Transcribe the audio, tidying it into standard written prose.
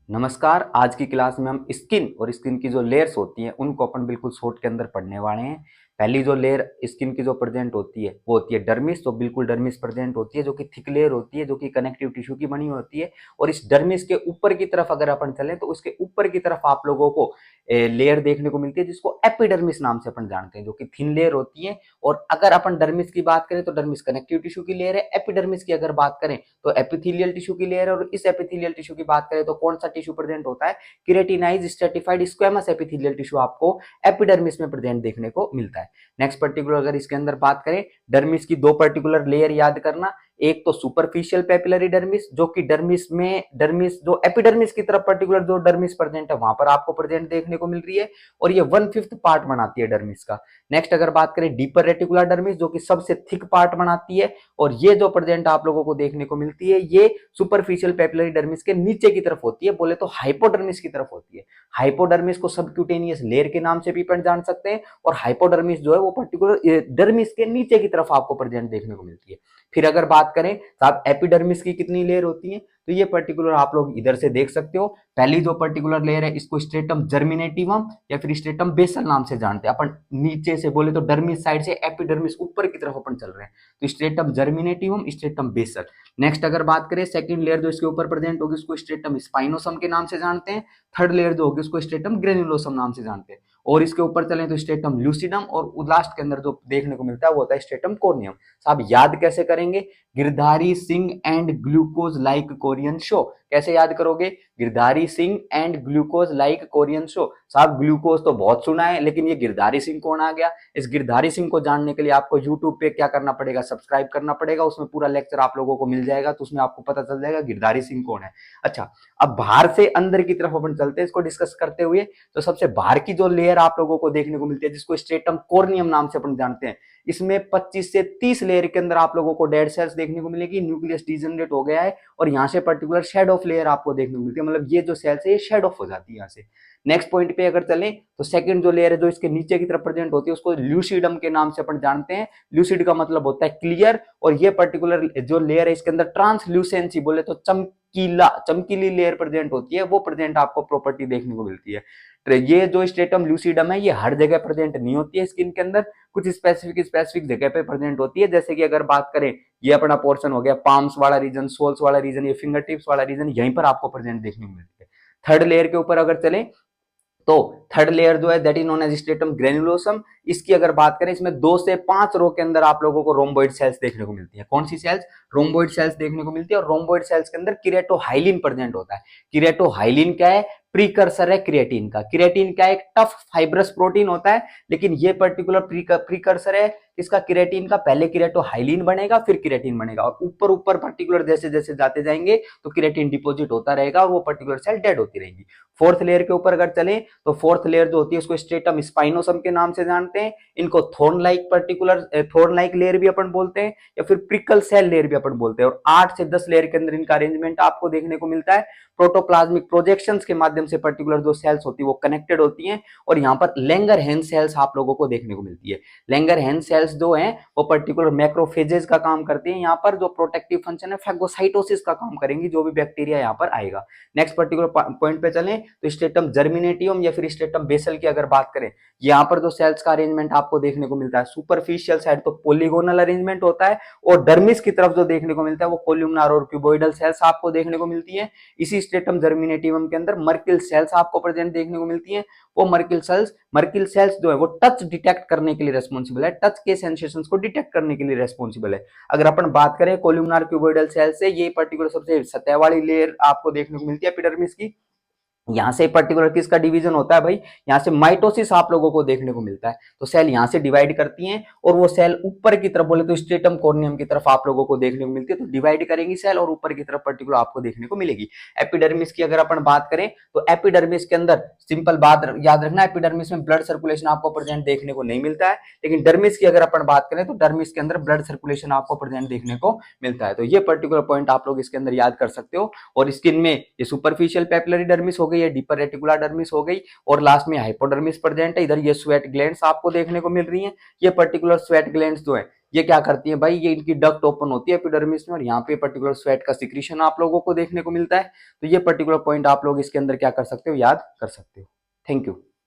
नमस्कार। आज की क्लास में हम स्किन और स्किन की जो लेयर्स होती हैं उनको अपन बिल्कुल शॉर्ट के अंदर पढ़ने वाले हैं। पहली जो लेयर स्किन की जो प्रेजेंट होती है वो होती है डर्मिस। तो बिल्कुल डर्मिस प्रेजेंट होती है जो कि थिक लेयर होती है, जो कि कनेक्टिव टिश्यू की बनी होती है। और इस डर्मिस के ऊपर की तरफ अगर अपन चलें तो उसके ऊपर की तरफ आप लोगों को लेयर देखने को मिलती है जिसको एपिडर्मिस नाम से अपन जानते हैं, जो कि थिन लेयर होती है। और अगर अपन डर्मिस की बात करें तो डर्मिस कनेक्टिव टिश्यू की लेयर है। एपिडर्मिस की अगर बात करें तो एपिथेलियल टिश्यू की लेयर है। और इस एपिथेलियल टिश्यू की बात करें तो कौन सा टिश्यू प्रेजेंट होता है? केराटिनाइज स्ट्रेटिफाइड स्क्वेमस एपिथेलियल टिश्यू आपको एपिडर्मिस में प्रेजेंट देखने को मिलता है। नेक्स्ट पर्टिकुलर अगर इसके अंदर बात करें, डर्मिस की दो पर्टिकुलर लेयर याद करना। एक तो सुपरफिशियल पेपिलरी डर्मिस, जो कि डर्मिस जो एपिडर्मिस की तरफ पर्टिकुलर जो डर्मिस प्रेजेंट है वहां पर आपको प्रेजेंट देखने को मिल रही है, और ये 1/5 पार्ट बनाती है डर्मिस का। नेक्स्ट अगर बात करें डीपर रेटिकुलर डर्मिस, जो कि सबसे थिक पार्ट बनाती है, और ये जो प्रेजेंट आप लोगों को देखने को मिलती है ये सुपरफिशियल पेपिलरी डर्मिस के नीचे की तरफ होती है, बोले तो हाइपोडर्मिस की तरफ होती है। हाइपोडर्मिस को सबक्यूटेनियस लेयर के नाम से भी अपन जान सकते हैं, और हाइपोडर्मिस जो है वो पर्टिकुलर डर्मिस के नीचे की तरफ आपको प्रेजेंट देखने को मिलती है। फिर अगर बात करें साहब एपिडर्मिस की कितनी लेयर होती है, तो ये पर्टिकुलर आप लोग इधर से देख सकते हो। पहली जो पर्टिकुलर लेयर है इसको स्ट्रेटम जर्मिनेटिवम या फिर स्ट्रेटम बेसल नाम से जानते हैं अपन। नीचे से बोले तो डर्मिस साइड से एपिडर्मिस ऊपर की तरफ अपन चल रहे हैं, तो स्ट्रेटम जर्मिनेटिवम स्ट्रेटम बेसल। नेक्स्ट अगर बात करें सेकंड लेयर जो इसके ऊपर प्रेजेंट होगी उसको स्ट्रेटम स्पाइनोसम के नाम से जानते हैं। थर्ड लेयर जो होगी उसको स्ट्रेटम ग्रेनुलोसम नाम से जानते हैं। और इसके ऊपर चलें तो स्ट्रेटम ल्यूसिडम, और लास्ट के अंदर जो देखने को मिलता है वो होता है स्ट्रेटम कोर्नियम। साहब याद कैसे करेंगे? Girdhari Singh and glucose like Korean show. कैसे याद करोगे? Girdhari Singh and glucose like Korean show. साहब ग्लूकोज तो बहुत सुना है, लेकिन ये गिरधारी सिंह कौन आ गया? इस गिरधारी सिंह को जानने के लिए आपको यूट्यूब पे क्या करना पड़ेगा? सब्सक्राइब करना पड़ेगा। उसमें पूरा लेक्चर आप लोगों को मिल जाएगा, तो उसमें आपको पता चल जाएगा गिरधारी सिंह कौन है। अच्छा, अब बाहर से अंदर की तरफ अपन चलते हैं इसको डिस्कस करते हुए। तो सबसे बाहर की जो लेयर आप लोगों को देखने को मिलती है जिसको स्ट्रेटम कोर्नियम नाम से अपन जानते हैं, इसमें 25 से 30 लेयर के अंदर आप लोगों को डेड सेल्स देखने को मिलेगी। न्यूक्लियस डिजनरेट हो गया है, और यहाँ से पर्टिकुलर शेड ऑफ लेयर आपको देखने को मिलती है, मतलब ये जो सेल्स है ये शेड ऑफ हो जाती है यहाँ से। नेक्स्ट पॉइंट पे अगर चलें तो सेकंड जो लेयर है जो इसके नीचे की तरफ प्रेजेंट होती है उसको ल्यूसिडम के नाम से अपन जानते हैं। ल्यूसिड का मतलब होता है क्लियर, और ये पर्टिकुलर जो लेयर है इसके अंदर ट्रांसल्यूसेंसी बोले तो चमकीली लेयर प्रेजेंट होती है, वो प्रेजेंट आपको प्रॉपर्टी देखने को मिलती है। तो ये जो स्ट्रेटम ल्यूसिडम है ये हर जगह प्रेजेंट नहीं होती है स्किन के अंदर, कुछ स्पेसिफिक जगह पे प्रेजेंट होती है। जैसे कि अगर बात करें, ये अपना पोर्शन हो गया पाम्स वाला रीजन, सोल्स वाला रीजन, ये फिंगर टिप्स वाला रीजन, यहीं पर आपको प्रेजेंट देखने को मिलती है। थर्ड लेयर के ऊपर अगर चले तो थर्ड लेयर जो है that is known as stratum granulosum. इसकी अगर बात करें इसमें 2 से 5 रो के अंदर आप लोगों को रोम्बोइड सेल्स देखने को मिलती है। कौन सी सेल्स? रोम्बोइड सेल्स देखने को मिलती है, और रोम्बोइड सेल्स के अंदर किरेटोहाइलिन प्रेजेंट होता है। किरेटोहाइलिन क्या है? प्रीकर्सर है क्रिएटिन का। क्रिएटिन क्या है? एक टफ फाइब्रस प्रोटीन होता है, लेकिन ये पर्टिकुलर प्रीकर्सर है इसका क्रिएटिन का। पहले किरेटोहाइलिन बनेगा फिर क्रिएटिन बनेगा, और ऊपर ऊपर पर्टिकुलर जैसे जैसे जाते जाएंगे तो क्रिएटिन डिपोजिट होता रहेगा और वो पर्टिकुलर सेल डेड होती रहेगी। फोर्थ लेयर के ऊपर अगर चले तो फोर्थ लेयर जो होती है उसको स्ट्रेटम स्पाइनोसम के नाम से जानते हैं। इनको थोर्न लाइक लेयर भी अपन बोलते हैं, या फिर प्रिकल सेल लेयर भी अपन बोलते हैं। और 8 से 10 लेयर के अंदर इनका अरेंजमेंट आपको देखने को मिलता है। प्रोटोप्लाज्मिक प्रोजेक्शंस के माध्यम से पर्टिकुलर जो सेल्स होती है वो कनेक्टेड होती हैं, और यहाँ पर लैंगरहैंस सेल्स आप लोगों को देखने को मिलती है। लैंगरहैंस सेल्स जो हैं वो पर्टिकुलर मैक्रोफेजेस का काम करती हैं। यहाँ पर जो प्रोटेक्टिव फंक्शन है फैगोसाइटोसिस का काम करेंगी, जो भी बैक्टीरिया यहाँ पर आएगा। नेक्स्ट पर्टिकुलर पॉइंट पे चलें तो स्ट्रेटम जर्मिनेटिवम या फिर स्ट्रेटम बेसल की अगर बात करें, यहाँ पर जो सेल्स का अरेंजमेंट आपको देखने को मिलता है सुपरफिशियल साइड तो पॉलीगोनल अरेंजमेंट होता है, और डर्मिस की तरफ जो देखने को मिलता है वो कोल्यूमनार और क्यूबोइडल सेल्स आपको देखने को मिलती है। इसी स्ट्रेटम जर्मिनेटिवम के अंदर मर्किल सेल्स आपको प्रेजेंट देखने को मिलती है। वो मर्किल सेल्स जो है वो टच डिटेक्ट करने के लिए रेस्पॉन्सिबल है, टच के सेंसेशंस को डिटेक्ट करने के लिए रेस्पॉन्सिबल है। अगर अपन बात करें कोल्यूमनार क्यूबोइडल सेल्स से, ये पर्टिकुलर सबसे सतह वाली लेयर आपको देखने को मिलती है एपिडर्मिस की। यहां से पर्टिकुलर किसका डिवीजन होता है भाई? यहां से माइटोसिस आप लोगों को देखने को मिलता है। तो सेल यहां से डिवाइड करती हैं, और वो सेल ऊपर की तरफ बोले तो स्ट्रेटम कॉर्नियम की तरफ आप लोगों को देखने को मिलती है। तो डिवाइड करेंगी सेल और ऊपर की तरफ पर्टिकुलर आपको देखने को मिलेगी। एपिडर्मिस की अगर अपन बात करें तो एपिडर्मिस के अंदर सिंपल बात याद रखना, एपिडर्मिस में ब्लड सर्कुलेशन आपको प्रेजेंट देखने को नहीं मिलता है, लेकिन डर्मिस की अगर अपन बात करें तो डर्मिस के अंदर ब्लड सर्कुलेशन आपको प्रेजेंट देखने को मिलता है। तो ये पर्टिकुलर पॉइंट आप लोग इसके अंदर याद कर सकते हो। और स्किन में ये सुपरफिशियल पेपिलरी डर्मिस हो गई गई, ये डीपर रेटिकुलर डर्मिस हो गई, और लास्ट में हाइपोडर्मिस प्रेजेंट है। इधर ये स्वेट ग्लैंड्स आपको देखने को मिल रही हैं। ये पर्टिकुलर स्वेट ग्लैंड्स जो है ये क्या करती है भाई, ये इनकी डक्ट ओपन होती है एपिडर्मिस में, और यहाँ पे पर्टिकुलर स्वेट का सिक्रीशन आप लोगों को देखने को मिलता है। तो ये पर्टिकुलर पॉइंट आप लोग इसके अंदर क्या कर सकते हो, याद कर सकते हो। Thank you.